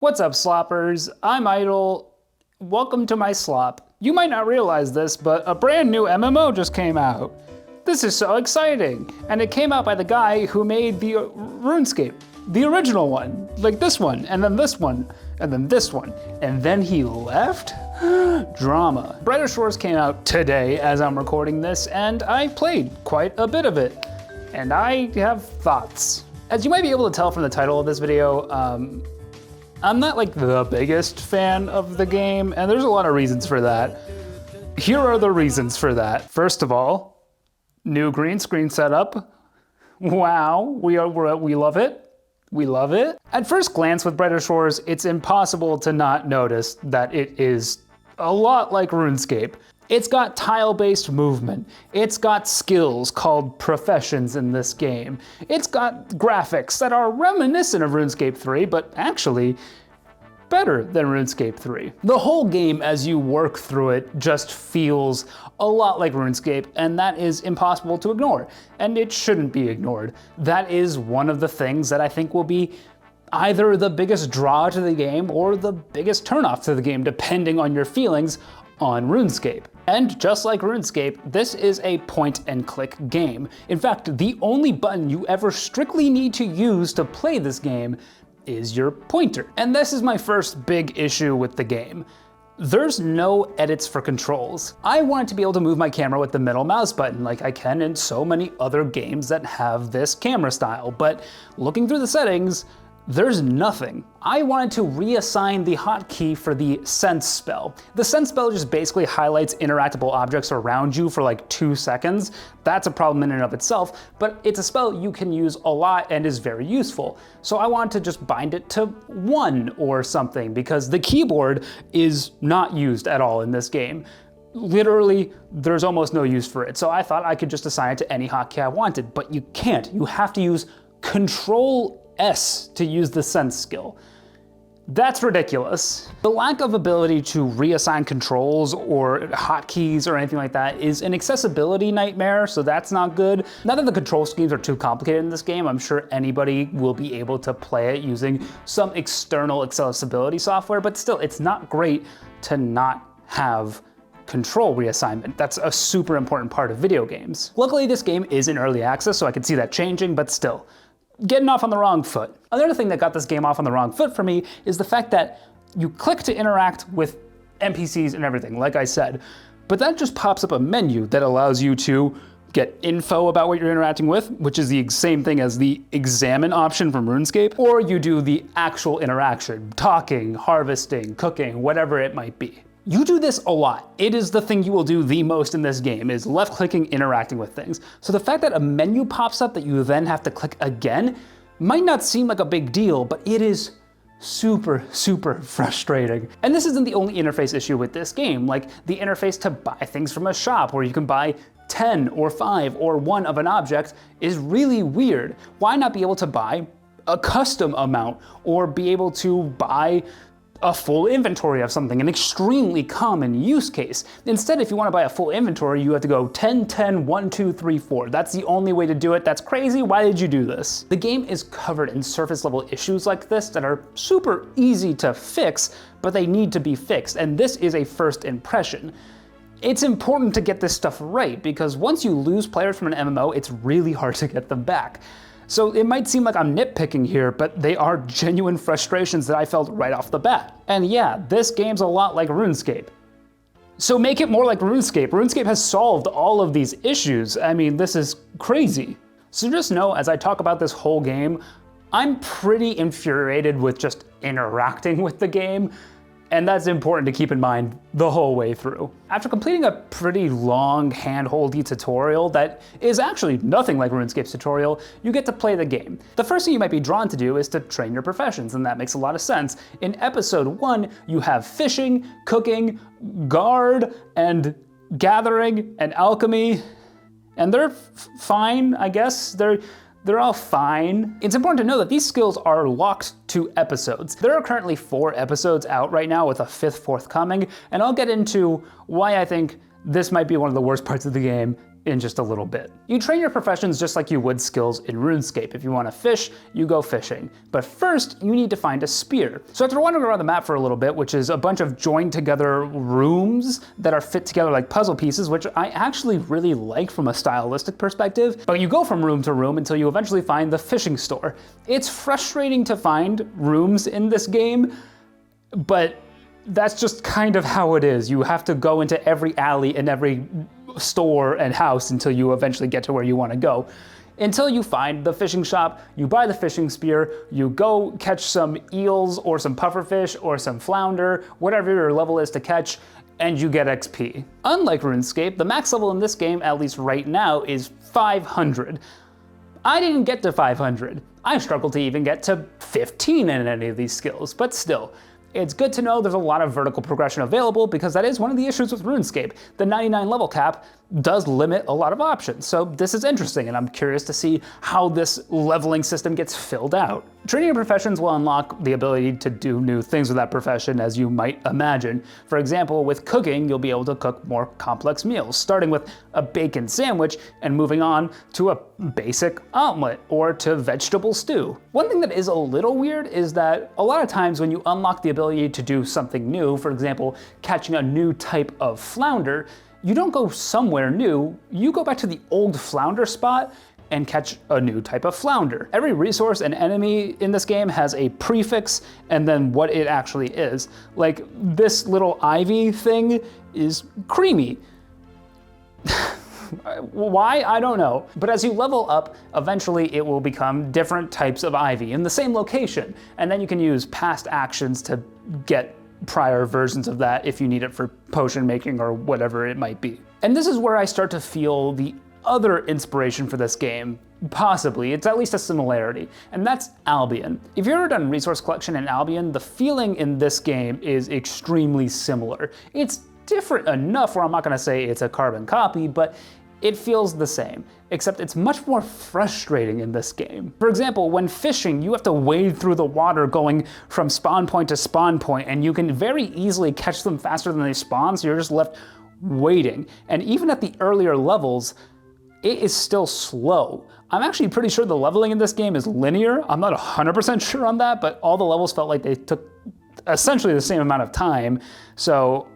What's up, sloppers? I'm Idyl. Welcome to my slop. You might not realize this, but a brand new MMO just came out. This is so exciting, and it came out by the guy who made the Runescape, the original one, like this one, and then this one, and then this one, and then he left? Drama. Brighter Shores came out today as I'm recording this, and I played quite a bit of it, and I have thoughts. As you might be able to tell from the title of this video, I'm not like the biggest fan of the game, and there's a lot of reasons for that. Here are the reasons for that. First of all, new green screen setup. Wow, we love it. We love it. At first glance with Brighter Shores, it's impossible to not notice that it is a lot like RuneScape. It's got tile-based movement. It's got skills called professions in this game. It's got graphics that are reminiscent of RuneScape 3, but actually better than RuneScape 3. The whole game as you work through it just feels a lot like RuneScape, and that is impossible to ignore, and it shouldn't be ignored. That is one of the things that I think will be either the biggest draw to the game or the biggest turnoff to the game, depending on your feelings on RuneScape. And just like RuneScape, this is a point-and-click game. In fact, the only button you ever strictly need to use to play this game is your pointer. And this is my first big issue with the game. There's no edits for controls. I wanted to be able to move my camera with the middle mouse button like I can in so many other games that have this camera style, but looking through the settings, there's nothing. I wanted to reassign the hotkey for the sense spell. The sense spell just basically highlights interactable objects around you for like 2 seconds. That's a problem in and of itself, but it's a spell you can use a lot and is very useful. So I wanted to just bind it to 1 or something because the keyboard is not used at all in this game. Literally, there's almost no use for it. So I thought I could just assign it to any hotkey I wanted, but you can't. You have to use Control S to use the sense skill. That's ridiculous. The lack of ability to reassign controls or hotkeys or anything like that is an accessibility nightmare, so that's not good. Not that the control schemes are too complicated in this game. I'm sure anybody will be able to play it using some external accessibility software, but still, it's not great to not have control reassignment. That's a super important part of video games. Luckily, this game is in early access, so I can see that changing, but still, getting off on the wrong foot. Another thing that got this game off on the wrong foot for me is the fact that you click to interact with NPCs and everything, like I said, but that just pops up a menu that allows you to get info about what you're interacting with, which is the same thing as the examine option from RuneScape, or you do the actual interaction, talking, harvesting, cooking, whatever it might be. You do this a lot. It is the thing you will do the most in this game, is left-clicking, interacting with things. So the fact that a menu pops up that you then have to click again might not seem like a big deal, but it is super, super frustrating. And this isn't the only interface issue with this game. Like the interface to buy things from a shop where you can buy 10 or 5 or 1 of an object is really weird. Why not be able to buy a custom amount or be able to buy a full inventory of something, an extremely common use case? Instead, if you want to buy a full inventory, you have to go 10, 10, 1, 2, 3, 4. That's the only way to do it. That's crazy. Why did you do this? The game is covered in surface level issues like this that are super easy to fix, but they need to be fixed. And this is a first impression. It's important to get this stuff right because once you lose players from an MMO, it's really hard to get them back. So it might seem like I'm nitpicking here, but they are genuine frustrations that I felt right off the bat. And yeah, this game's a lot like RuneScape. So make it more like RuneScape. RuneScape has solved all of these issues. I mean, this is crazy. So just know, as I talk about this whole game, I'm pretty infuriated with just interacting with the game. And that's important to keep in mind the whole way through. After completing a pretty long hand-holdy tutorial that is actually nothing like RuneScape's tutorial, you get to play the game. The first thing you might be drawn to do is to train your professions, and that makes a lot of sense. In episode 1, you have fishing, cooking, guard, and gathering, and alchemy, and they're fine, I guess. They're all fine. It's important to know that these skills are locked to episodes. There are currently 4 episodes out right now with a 5th forthcoming, and I'll get into why I think this might be one of the worst parts of the game in just a little bit. You train your professions just like you would skills in RuneScape. If you want to fish, you go fishing. But first, you need to find a spear. So after wandering around the map for a little bit, which is a bunch of joined together rooms that are fit together like puzzle pieces, which I actually really like from a stylistic perspective, but you go from room to room until you eventually find the fishing store. It's frustrating to find rooms in this game, but that's just kind of how it is. You have to go into every alley and every store and house until you eventually get to where you want to go. Until you find the fishing shop, you buy the fishing spear, you go catch some eels or some pufferfish or some flounder, whatever your level is to catch, and you get XP. Unlike RuneScape, the max level in this game, at least right now, is 500. I didn't get to 500. I struggled to even get to 15 in any of these skills, but still. It's good to know there's a lot of vertical progression available because that is one of the issues with RuneScape. The 99 level cap does limit a lot of options, so this is interesting and I'm curious to see how this leveling system gets filled out. Training your professions will unlock the ability to do new things with that profession, as you might imagine. For example, with cooking, you'll be able to cook more complex meals, starting with a bacon sandwich and moving on to a basic omelet or to vegetable stew. One thing that is a little weird is that a lot of times when you unlock the ability to do something new, for example, catching a new type of flounder, you don't go somewhere new, you go back to the old flounder spot and catch a new type of flounder. Every resource and enemy in this game has a prefix and then what it actually is. Like this little ivy thing is creamy. Why? I don't know. But as you level up, eventually it will become different types of ivy in the same location. And then you can use past actions to get prior versions of that if you need it for potion making or whatever it might be. And this is where I start to feel the other inspiration for this game. Possibly, it's at least a similarity, and that's Albion. If you've ever done resource collection in Albion, the feeling in this game is extremely similar. It's different enough where I'm not gonna say it's a carbon copy, but it feels the same, except it's much more frustrating in this game. For example, when fishing, you have to wade through the water going from spawn point to spawn point, and you can very easily catch them faster than they spawn, so you're just left waiting. And even at the earlier levels, it is still slow. I'm actually pretty sure the leveling in this game is linear. I'm not 100% sure on that, but all the levels felt like they took essentially the same amount of time. So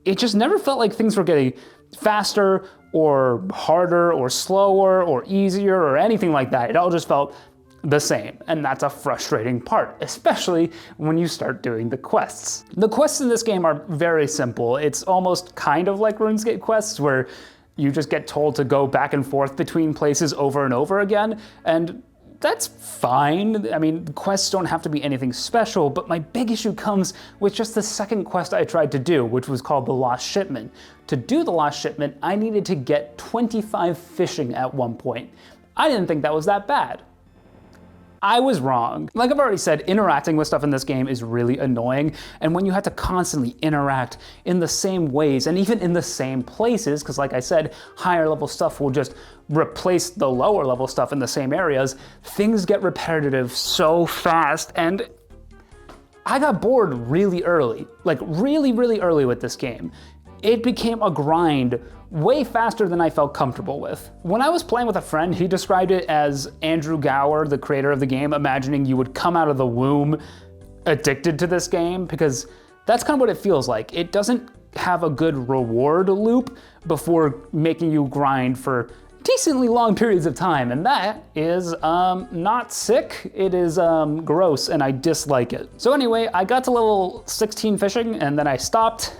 it just never felt like things were getting faster or harder or slower or easier or anything like that. It all just felt the same, and that's a frustrating part, especially when you start doing the quests. The quests in this game are very simple. It's almost kind of like RuneScape quests where you just get told to go back and forth between places over and over again, and that's fine. I mean, quests don't have to be anything special, but my big issue comes with just the second quest I tried to do, which was called the Lost Shipment. To do the Lost Shipment, I needed to get 25 fishing at one point. I didn't think that was that bad. I was wrong. Like I've already said, interacting with stuff in this game is really annoying, and when you have to constantly interact in the same ways and even in the same places, because like I said, higher level stuff will just replace the lower level stuff in the same areas, things get repetitive so fast, and I got bored really early, like really early with this game. It became a grind way faster than I felt comfortable with. When I was playing with a friend, he described it as Andrew Gower, the creator of the game, imagining you would come out of the womb addicted to this game, because that's kind of what it feels like. It doesn't have a good reward loop before making you grind for decently long periods of time, and that is not sick, it is gross, and I dislike it. So anyway, I got to level 16 fishing, and then I stopped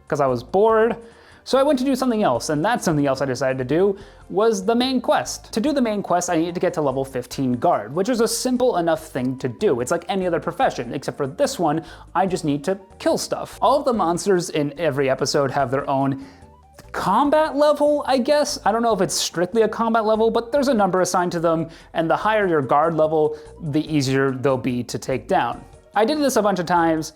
because I was bored. So I went to do something else, and that something else I decided to do was the main quest. To do the main quest, I needed to get to level 15 guard, which is a simple enough thing to do. It's like any other profession, except for this one, I just need to kill stuff. All of the monsters in every episode have their own combat level, I guess. I don't know if it's strictly a combat level, but there's a number assigned to them, and the higher your guard level, the easier they'll be to take down. I did this a bunch of times.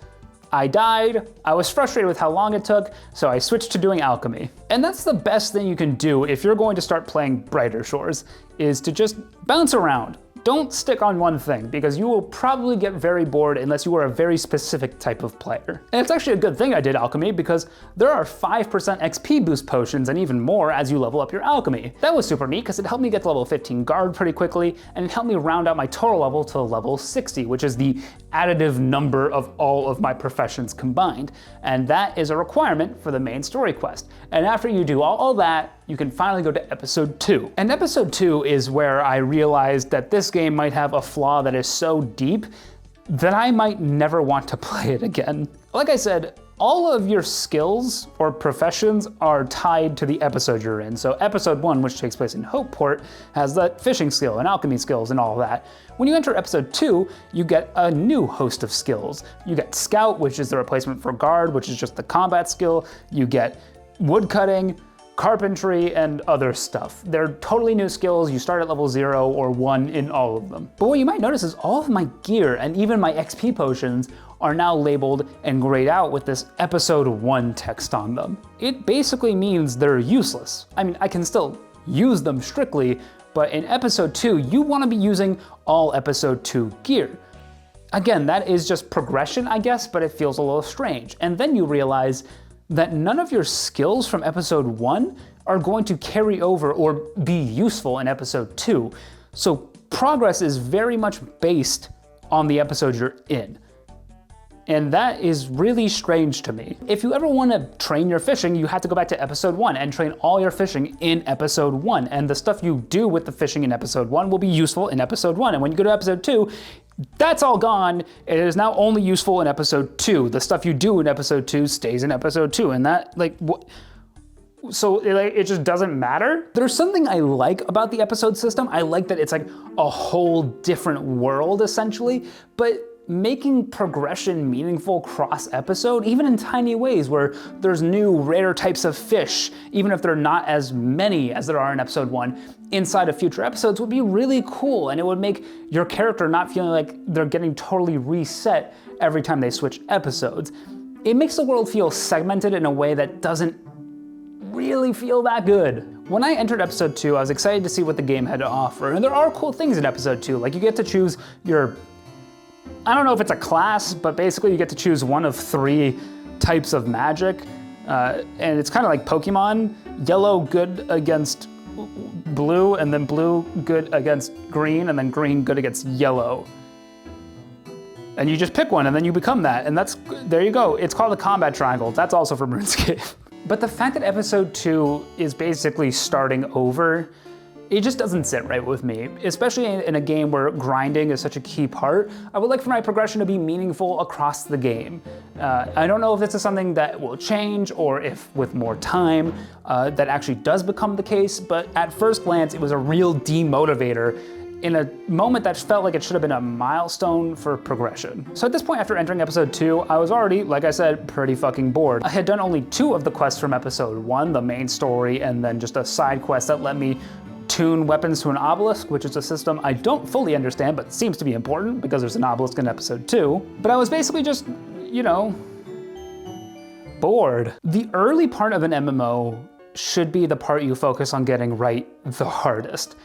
I died, I was frustrated with how long it took, so I switched to doing alchemy. And that's the best thing you can do if you're going to start playing Brighter Shores, is to just bounce around. don't stick on one thing, because you will probably get very bored unless you are a very specific type of player. And it's actually a good thing I did alchemy, because there are 5% XP boost potions and even more as you level up your alchemy. That was super neat because it helped me get to level 15 guard pretty quickly, and it helped me round out my total level to level 60, which is the additive number of all of my professions combined. And that is a requirement for the main story quest. And after you do all that, you can finally go to episode 2. And episode 2 is where I realized that this game might have a flaw that is so deep that I might never want to play it again. Like I said, all of your skills or professions are tied to the episode you're in. So episode 1, which takes place in Hopeport, has the fishing skill and alchemy skills and all of that. When you enter episode 2, you get a new host of skills. You get Scout, which is the replacement for Guard, which is just the combat skill. You get woodcutting, carpentry, and other stuff. They're totally new skills. You start at level 0 or 1 in all of them. But what you might notice is all of my gear and even my XP potions are now labeled and grayed out with this episode 1 text on them. It basically means they're useless. I mean, I can still use them strictly, but in episode 2, you want to be using all episode 2 gear. Again, that is just progression, I guess, but it feels a little strange. And then you realize that none of your skills from episode 1 are going to carry over or be useful in episode 2. So progress is very much based on the episode you're in. And that is really strange to me. If you ever want to train your fishing, you have to go back to episode 1 and train all your fishing in episode 1. And the stuff you do with the fishing in episode 1 will be useful in episode 1. And when you go to episode 2, that's all gone. It is now only useful in episode 2. The stuff you do in episode 2 stays in episode 2. And that, like, what? So it just doesn't matter. There's something I like about the episode system. I like that it's like a whole different world, essentially. But making progression meaningful cross episode, even in tiny ways where there's new rare types of fish, even if they're not as many as there are in episode 1, inside of future episodes would be really cool, and it would make your character not feeling like they're getting totally reset every time they switch episodes. It makes the world feel segmented in a way that doesn't really feel that good. When I entered episode 2, I was excited to see what the game had to offer, and there are cool things in episode 2, like you get to choose your, I don't know if it's a class, but basically you get to choose one of 3 types of magic. And it's kind of like Pokemon. Yellow good against blue, and then blue good against green, and then green good against yellow. And you just pick one and then you become that. And there you go. It's called a combat triangle. That's also from Runescape. But the fact that episode 2 is basically starting over, it just doesn't sit right with me, especially in a game where grinding is such a key part. I would like for my progression to be meaningful across the game. I don't know if this is something that will change or if with more time that actually does become the case, but at first glance, it was a real demotivator in a moment that felt like it should have been a milestone for progression. So at this point, after entering episode 2, I was already, like I said, pretty fucking bored. I had done only 2 of the quests from episode 1, the main story, and then just a side quest that let me tune weapons to an obelisk, which is a system I don't fully understand, but seems to be important because there's an obelisk in episode 2. But I was basically just, you know, bored. The early part of an MMO should be the part you focus on getting right the hardest.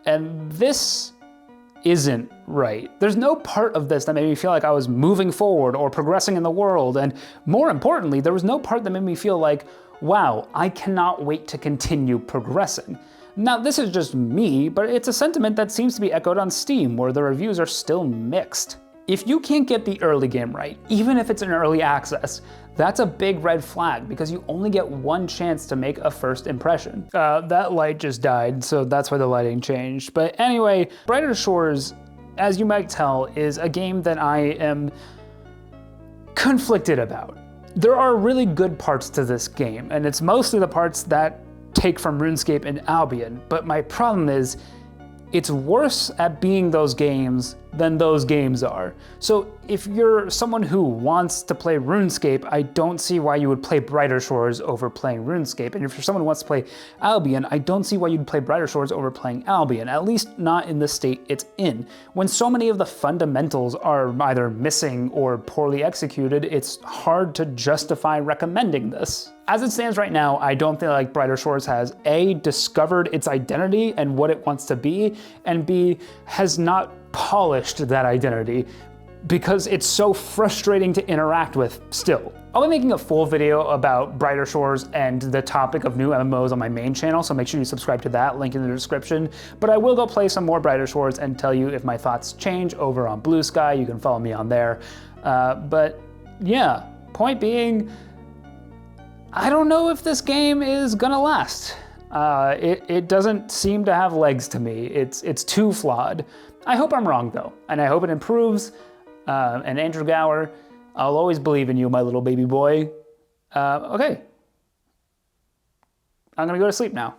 And this isn't right. There's no part of this that made me feel like I was moving forward or progressing in the world. And more importantly, there was no part that made me feel like, wow, I cannot wait to continue progressing. Now, this is just me, but it's a sentiment that seems to be echoed on Steam, where the reviews are still mixed. If you can't get the early game right, even if it's an early access, that's a big red flag because you only get one chance to make a first impression. That light just died, so that's why the lighting changed. But anyway, Brighter Shores, as you might tell, is a game that I am conflicted about. There are really good parts to this game, and it's mostly the parts that take from Runescape and Albion, but my problem is it's worse at being those games than those games are. So if you're someone who wants to play RuneScape, I don't see why you would play Brighter Shores over playing RuneScape. And if you're someone who wants to play Albion, I don't see why you'd play Brighter Shores over playing Albion, at least not in the state it's in. When so many of the fundamentals are either missing or poorly executed, it's hard to justify recommending this. As it stands right now, I don't feel like Brighter Shores has A, discovered its identity and what it wants to be, and B, has not polished that identity because it's so frustrating to interact with still. I'll be making a full video about Brighter Shores and the topic of new MMOs on my main channel, so make sure you subscribe to that, link in the description. But I will go play some more Brighter Shores and tell you if my thoughts change over on Blue Sky. You can follow me on there. But yeah, point being, I don't know if this game is gonna last. It doesn't seem to have legs to me. It's too flawed. I hope I'm wrong though, and I hope it improves. And Andrew Gower, I'll always believe in you, my little baby boy. Okay. I'm gonna go to sleep now.